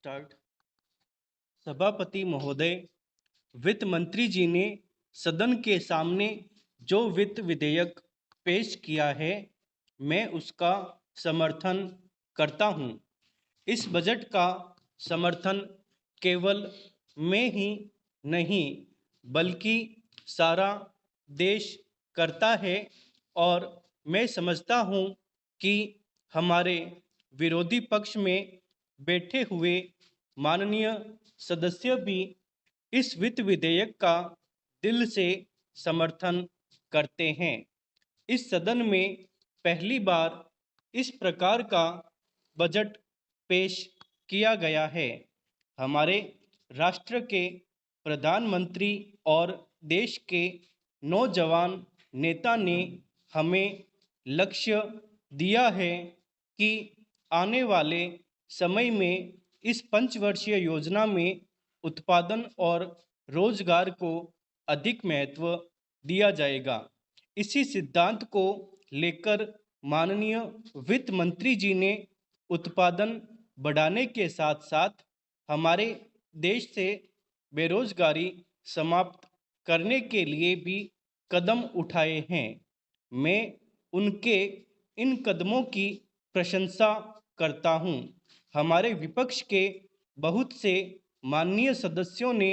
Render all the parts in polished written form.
Start. सभापति महोदय, वित्त मंत्री जी ने सदन के सामने जो वित्त विधेयक पेश किया है, मैं उसका समर्थन करता हूं। इस बजट का समर्थन केवल मैं ही नहीं बल्कि सारा देश करता है और मैं समझता हूं कि हमारे विरोधी पक्ष में बैठे हुए माननीय सदस्य भी इस वित्त विधेयक का दिल से समर्थन करते हैं। इस सदन में पहली बार इस प्रकार का बजट पेश किया गया है। हमारे राष्ट्र के प्रधानमंत्री और देश के नौजवान नेता ने हमें लक्ष्य दिया है कि आने वाले समय में इस पंचवर्षीय योजना में उत्पादन और रोजगार को अधिक महत्व दिया जाएगा। इसी सिद्धांत को लेकर माननीय वित्त मंत्री जी ने उत्पादन बढ़ाने के साथ साथ हमारे देश से बेरोजगारी समाप्त करने के लिए भी कदम उठाए हैं। मैं उनके इन कदमों की प्रशंसा करता हूं। हमारे विपक्ष के बहुत से माननीय सदस्यों ने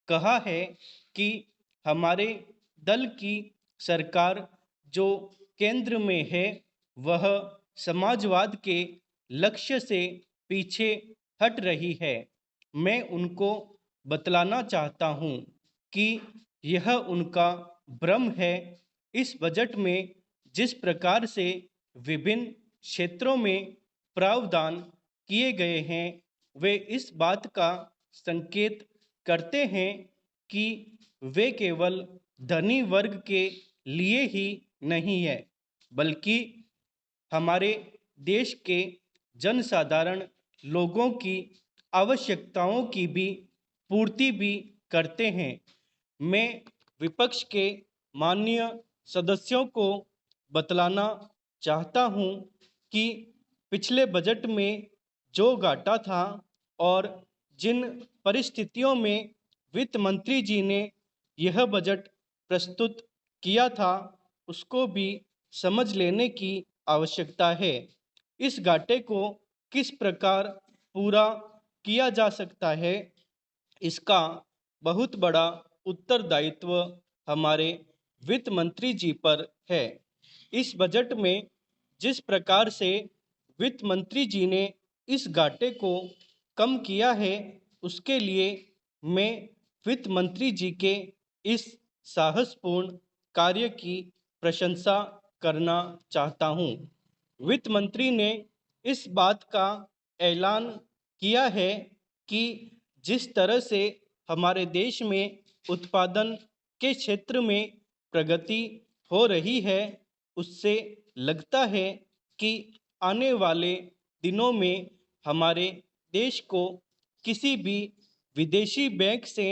कहा है कि हमारे दल की सरकार जो केंद्र में है वह समाजवाद के लक्ष्य से पीछे हट रही है। मैं उनको बतलाना चाहता हूं कि यह उनका भ्रम है। इस बजट में जिस प्रकार से विभिन्न क्षेत्रों में प्रावधान किए गए हैं, वे इस बात का संकेत करते हैं कि वे केवल धनी वर्ग के लिए ही नहीं है बल्कि हमारे देश के जनसाधारण लोगों की आवश्यकताओं की भी पूर्ति भी करते हैं। मैं विपक्ष के माननीय सदस्यों को बतलाना चाहता हूं कि पिछले बजट में जो घाटा था और जिन परिस्थितियों में वित्त मंत्री जी ने यह बजट प्रस्तुत किया था, उसको भी समझ लेने की आवश्यकता है। इस घाटे को किस प्रकार पूरा किया जा सकता है, इसका बहुत बड़ा उत्तरदायित्व हमारे वित्त मंत्री जी पर है। इस बजट में जिस प्रकार से वित्त मंत्री जी ने इस घाटे को कम किया है, उसके लिए मैं वित्त मंत्री जी के इस साहसपूर्ण कार्य की प्रशंसा करना चाहता हूं। वित्त मंत्री ने इस बात का ऐलान किया है कि जिस तरह से हमारे देश में उत्पादन के क्षेत्र में प्रगति हो रही है, उससे लगता है कि आने वाले दिनों में हमारे देश को किसी भी विदेशी बैंक से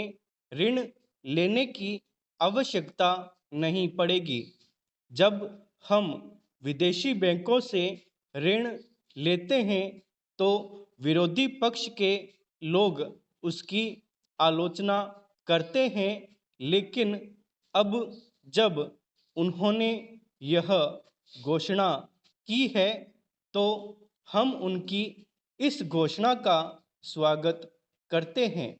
ऋण लेने की आवश्यकता नहीं पड़ेगी। जब हम विदेशी बैंकों से ऋण लेते हैं तो विरोधी पक्ष के लोग उसकी आलोचना करते हैं, लेकिन अब जब उन्होंने यह घोषणा की है तो हम उनकी इस घोषणा का स्वागत करते हैं।